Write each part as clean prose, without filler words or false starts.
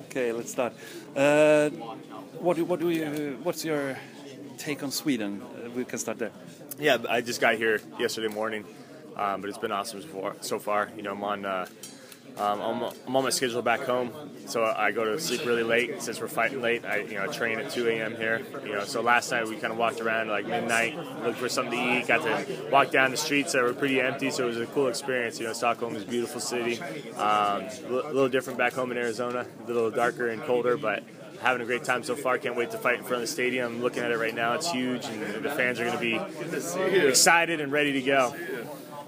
Okay, let's start. What's your take on Sweden? We can start there. Yeah, I just got here yesterday morning, but it's been awesome so far. You know, I'm on my schedule back home, so I go to sleep really late. Since we're fighting late, I train at 2 a.m. here. So last night we kind of walked around like midnight, looked for something to eat. Got to walk down the streets that were pretty empty, so it was a cool experience. Stockholm is a beautiful city, a little different back home in Arizona, a little darker and colder, but having a great time so far. Can't wait to fight in front of the stadium. I'm looking at it right now. It's huge, and the fans are going to be excited and ready to go.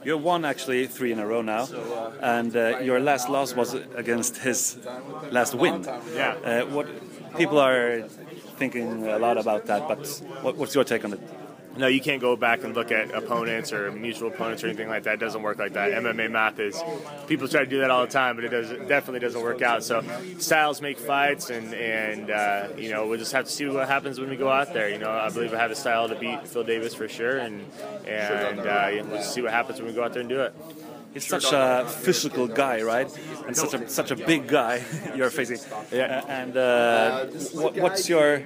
You won actually 3 in a row now, and your last loss was against his last win. Yeah. What people are thinking a lot about that, but what's your take on it? No, you can't go back and look at opponents or mutual opponents or anything like that. It doesn't work like that. MMA math is, people try to do that all the time, but it definitely doesn't work out. So styles make fights, and we'll just have to see what happens when we go out there. I believe I have a style to beat Phil Davis for sure, and we'll just see what happens when we go out there and do it. He's such a physical guy, right? And such a big guy you're facing. Yeah. And what's your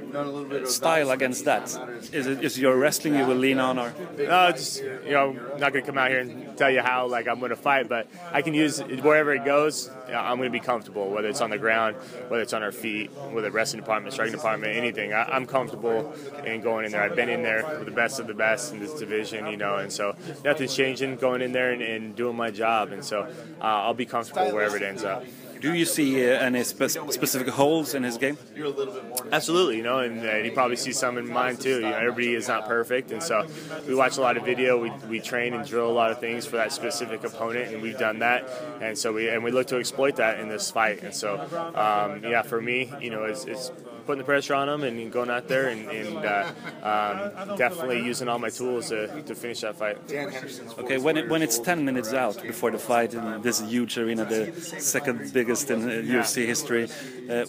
style against that? Is your wrestling you will lean on, or? No, just I'm not going to come out here and tell you how I'm going to fight, but I can use wherever it goes. I'm going to be comfortable, whether it's on the ground, whether it's on our feet, whether wrestling department, striking department, anything. I'm comfortable in going in there. I've been in there with the best of the best in this division, and so nothing's changing. Going in there and doing my job, and so I'll be comfortable wherever it ends up. Do you see any specific holes in his game? Absolutely, and he probably sees some in mine too. Everybody is not perfect, and so we watch a lot of video. We train and drill a lot of things for that specific opponent, and we've done that. And so we look to exploit that in this fight. And so, for me, it's putting the pressure on him and going out there and definitely using all my tools to finish that fight. Okay, when it's 10 minutes out before the fight in this huge arena, the second biggest in UFC history,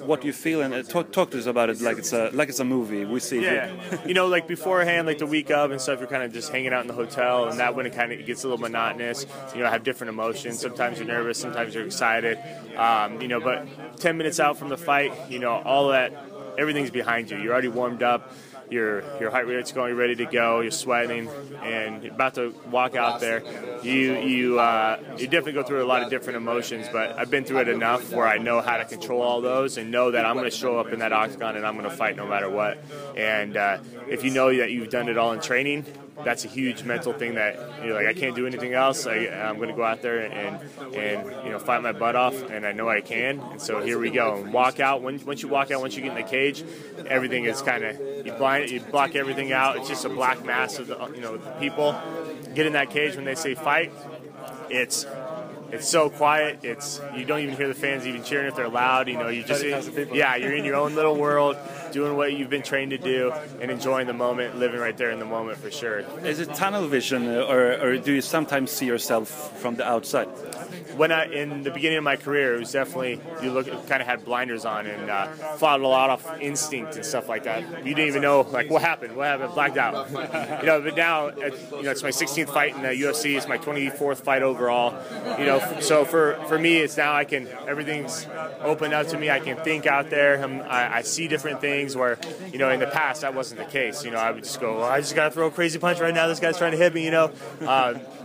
what do you feel? And talk to us about it like it's a movie. We see. Yeah, like beforehand, like the week of and stuff, you're kind of just hanging out in the hotel, and that when it kind of gets a little monotonous. Have different emotions. Sometimes you're nervous, sometimes you're excited. But 10 minutes out from the fight, all that. Everything's behind you. You're already warmed up. Your heart rate's going, ready to go. You're sweating, and you're about to walk out there. You definitely go through a lot of different emotions, but I've been through it enough where I know how to control all those and know that I'm going to show up in that octagon and I'm going to fight no matter what. And if you know that you've done it all in training, that's a huge mental thing that you're like, I can't do anything else. I'm going to go out there and fight my butt off, and I know I can. And so here we go. And walk out. Once you walk out, once you get in the cage, everything is kind of you block everything out. It's just a black mass of the people. Get in that cage when they say fight. It's so quiet. You don't even hear the fans even cheering if they're loud. You just you're in your own little world, doing what you've been trained to do, and enjoying the moment, living right there in the moment for sure. Is it tunnel vision, or do you sometimes see yourself from the outside? In the beginning of my career, it was definitely kind of had blinders on and fought a lot of instinct and stuff like that. You didn't even know what happened, blacked out. But now it's my 16th fight in the UFC. It's my 24th fight overall. So for me, it's now everything's opened up to me. I can think out there. I see different things where in the past that wasn't the case. I would just go, I just gotta throw a crazy punch right now. This guy's trying to hit me.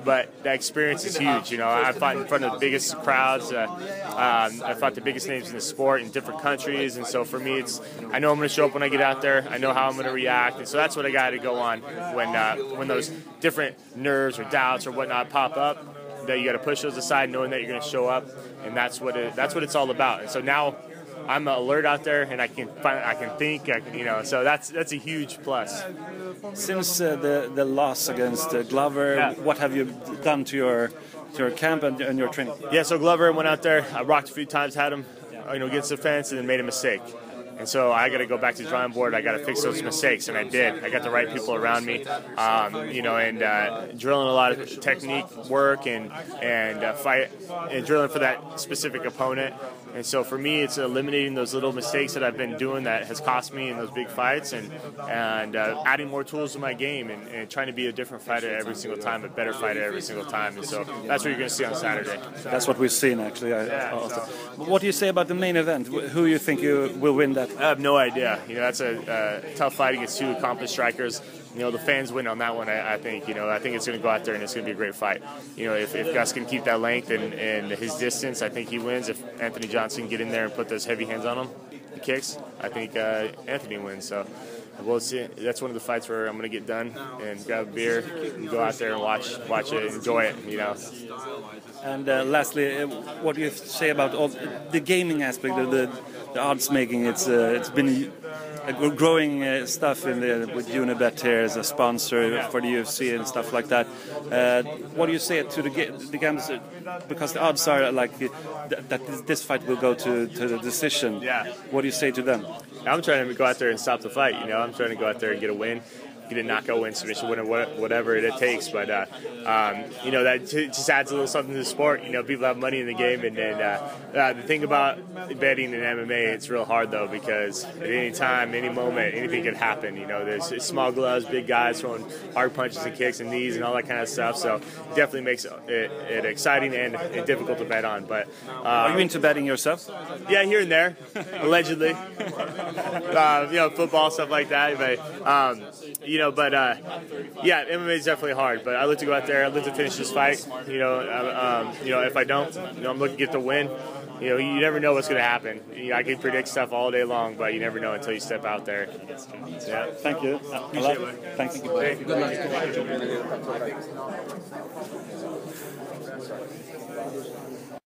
But that experience is huge. I fought in front of the biggest crowds. I fought the biggest names in the sport in different countries, and so for me, I know I'm going to show up when I get out there. I know how I'm going to react, and so that's what I got to go on when those different nerves or doubts or whatnot pop up. That you got to push those aside, knowing that you're going to show up, and that's what it's all about. And so now I'm alert out there, and I can think, so that's a huge plus. Since the loss against Glover, what have you done to your camp and your training? Yeah, so Glover went out there. I rocked a few times, had him, against the fence, and then made a mistake. And so I got to go back to the drawing board. I got to fix those mistakes, and I did. I got the right people around me, and drilling a lot of technique work and fight and drilling for that specific opponent. And so for me, it's eliminating those little mistakes that I've been doing that has cost me in those big fights, and adding more tools to my game, and trying to be a different fighter every single time, a better fighter every single time. And so that's what you're going to see on Saturday. That's what we've seen, actually. What do you say about the main event? Who you think you will win that? I have no idea. That's a tough fight against two accomplished strikers. The fans win on that one, I think. I think it's going to go out there and it's going to be a great fight. If Gus can keep that length and his distance, I think he wins. If Anthony Johnson can get in there and put those heavy hands on him, the kicks, I think Anthony wins. So we'll see. That's one of the fights where I'm going to get done and grab a beer and go out there and watch it, enjoy it. And lastly, what do you say about all the gaming aspect of the odds making? It's been a growing stuff with Unibet here as a sponsor for the UFC and stuff like that. What do you say to the gamblers? Because the odds are like that this fight will go to the decision. Yeah. What do you say to them? I'm trying to go out there and stop the fight. I'm trying to go out there and get a win. Get a knockout win, submission win, or whatever it takes. But that just adds a little something to the sport. People have money in the game, and the thing about betting in MMA, it's real hard though, because at any time, any moment, anything could happen. There's small gloves, big guys throwing hard punches and kicks and knees and all that kind of stuff. So it definitely makes it exciting and difficult to bet on. But are you into betting yourself? Yeah, here and there, allegedly. Football, stuff like that. But yeah, MMA is definitely hard. But I look to go out there. I look to finish this fight. If I don't, I'm looking to get the win. You never know what's going to happen. I can predict stuff all day long, but you never know until you step out there. Yeah. Thank you. Thank you. Good luck.